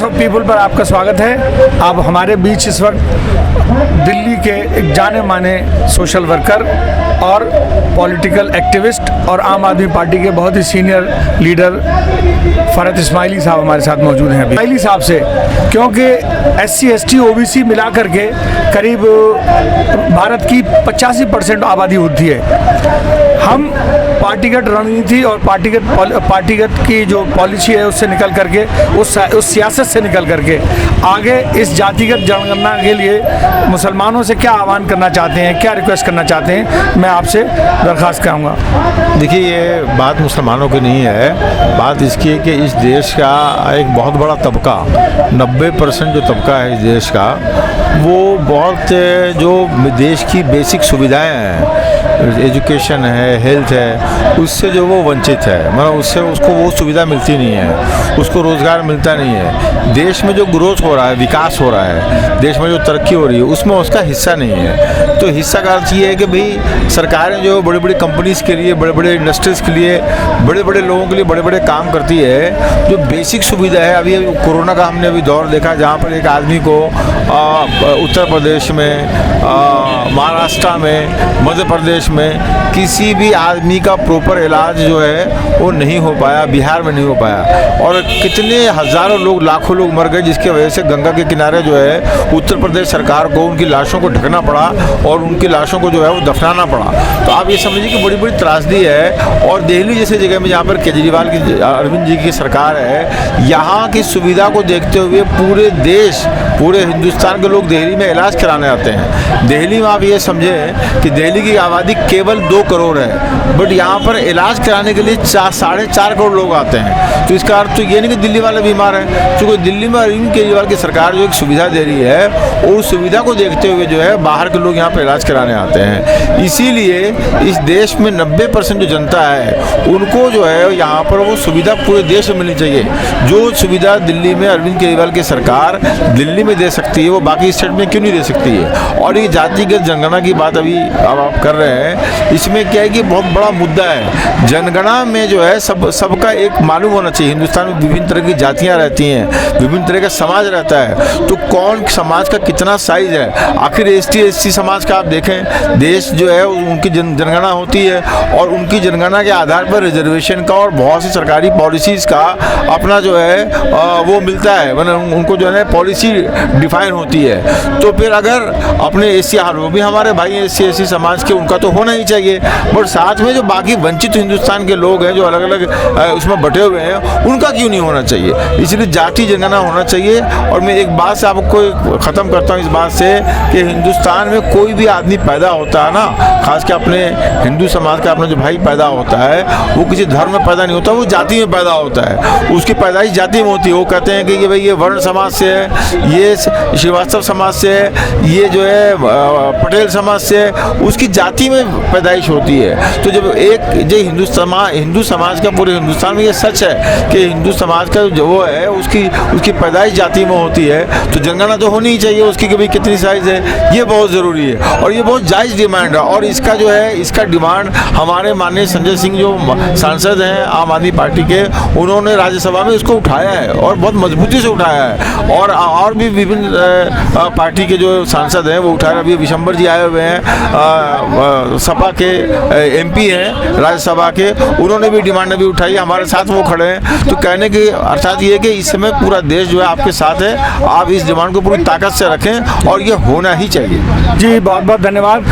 Voice of people पर आपका स्वागत है। अब हमारे बीच इस वक्त दिल्ली के एक जाने माने सोशल वर्कर और पॉलिटिकल एक्टिविस्ट और आम आदमी पार्टी के बहुत ही सीनियर लीडर फ़रहत इस्माइली साहब हमारे साथ मौजूद हैं। इस्माइली साहब से, क्योंकि SC ST OBC मिला करके करीब भारत की 85% आबादी होती है। हम पार्टीगत रणनीति और पार्टीगत की जो पॉलिसी है उससे निकल करके उस सियासत से निकल करके आगे इस जातिगत जनगणना के लिए मुसलमानों से क्या आह्वान करना चाहते हैं, क्या रिक्वेस्ट करना चाहते हैं, मैं आपसे दरख्वास्त करूँगा। देखिए, ये बात मुसलमानों की नहीं है, बात इसकी है कि इस देश का एक बहुत बड़ा तबका 90% जो तबका है इस देश का, वो बहुत जो देश की बेसिक सुविधाएं हैं, एजुकेशन है, हेल्थ है, उससे जो वो वंचित है। मतलब उससे उसको वो सुविधा मिलती नहीं है, उसको रोज़गार मिलता नहीं है। देश में जो ग्रोथ हो रहा है, विकास हो रहा है, देश में जो तरक्की हो रही है, उसमें उसका हिस्सा नहीं है। तो हिस्सा का अर्थ ये है कि भाई सरकारें जो बड़ी बड़ी कंपनीज़ के लिए, बड़े बड़े इंडस्ट्रीज़ के लिए, बड़े बड़े लोगों के लिए बड़े बड़े काम करती है। जो बेसिक सुविधा है, अभी कोरोना का हमने अभी दौर देखा जहाँ पर एक आदमी को उत्तर प्रदेश में, महाराष्ट्र में, मध्य प्रदेश में किसी भी आदमी का प्रॉपर इलाज जो है वो नहीं हो पाया, बिहार में नहीं हो पाया। और कितने हज़ारों लोग, लाखों लोग मर गए, जिसकी वजह से गंगा के किनारे जो है उत्तर प्रदेश सरकार को उनकी लाशों को ढकना पड़ा और उनकी लाशों को जो है वो दफनाना पड़ा। तो आप ये समझिए कि बड़ी बड़ी त्रासदी है। और दिल्ली जैसे जगह में जहाँ पर केजरीवाल की, अरविंद जी की सरकार है, यहाँ की सुविधा को देखते हुए पूरे देश, पूरे हिंदुस्तान के लोग दिल्ली में इलाज कराने आते हैं। दिल्ली में आप ये समझें कि दिल्ली की आबादी केवल 2 करोड़ है, बट यहाँ पर इलाज कराने के लिए 4.5 करोड़ लोग आते हैं। तो इसका अर्थ तो ये नहीं कि दिल्ली वाले बीमार हैं, क्योंकि दिल्ली में अरविंद केजरीवाल की सरकार जो एक सुविधा दे रही है, और उस सुविधा को देखते हुए जो है बाहर के लोग यहाँ पर इलाज कराने आते हैं। इसीलिए इस देश में 90% जो जनता है उनको जो है यहाँ पर वो सुविधा पूरे देश में मिलनी चाहिए। जो सुविधा दिल्ली में अरविंद केजरीवाल की सरकार दिल्ली में दे सकती है, वो बाकी स्टेट में क्यों नहीं दे सकती है। और ये जातिगत जनगणना की बात अभी अब आप कर रहे हैं, इसमें क्या है कि बहुत बड़ा मुद्दा है। जनगणना में जो है सबका एक मालूम होना चाहिए। हिंदुस्तान में विभिन्न तरह की जातियाँ रहती हैं, विभिन्न तरह का समाज रहता है, तो कौन समाज का कितना साइज है। आखिर ST SC समाज का आप देखें, देश जो है उनकी जनगणना होती है और उनकी जनगणना के आधार पर रिजर्वेशन का और बहुत सी सरकारी पॉलिसीज़ का अपना जो है वो मिलता है, मतलब उनको जो है पॉलिसी डिफाइन होती है। तो फिर अगर अपने SC, वो भी हमारे भाई SC SC समाज के, उनका तो होना ही चाहिए, बट साथ में जो बाकी वंचित हिंदुस्तान के लोग हैं जो अलग अलग उसमें बटे हुए हैं, उनका क्यों नहीं होना चाहिए। इसलिए जाति जनगणना होना चाहिए। और मैं एक बात से आपको ख़त्म करता हूँ, इस बात से कि हिंदुस्तान में कोई भी आदमी पैदा होता है ना, खास के अपने हिंदू समाज का अपना जो भाई पैदा होता है, वो किसी धर्म में पैदा नहीं होता, वो जाति में पैदा होता है। उसकी पैदाइश जाति में होती है। वो कहते हैं कि ये भाई ये वर्ण समाज से है, ये श्रीवास्तव समाज से है, ये जो है पटेल समाज से है, उसकी जाति में पैदाइश होती है। तो जब एक जो हिंदू समाज का पूरे हिंदुस्तान में ये सच है कि हिंदू समाज का जो वो है उसकी पैदाइश जाति में होती है, तो जनगणना तो होनी ही चाहिए उसकी कि भाई कितनी साइज है, ये बहुत ज़रूरी है। और ये बहुत जायज़ डिमांड है। और इसका जो है इसका डिमांड हमारे माननीय संजय सिंह जो सांसद हैं आम आदमी पार्टी के, उन्होंने राज्यसभा में इसको उठाया है और बहुत मजबूती से उठाया है। और भी विभिन्न पार्टी के जो सांसद हैं वो उठा रहे। अभी विशंबर जी आए हुए हैं, सपा के MP हैं राज्यसभा के, उन्होंने भी डिमांड अभी उठाई, हमारे साथ वो खड़े हैं। तो कहने की अर्थात ये है कि इस समय पूरा देश जो है आपके साथ है, आप इस डिमांड को पूरी ताकत से रखें और ये होना ही चाहिए। जी बहुत बहुत धन्यवाद।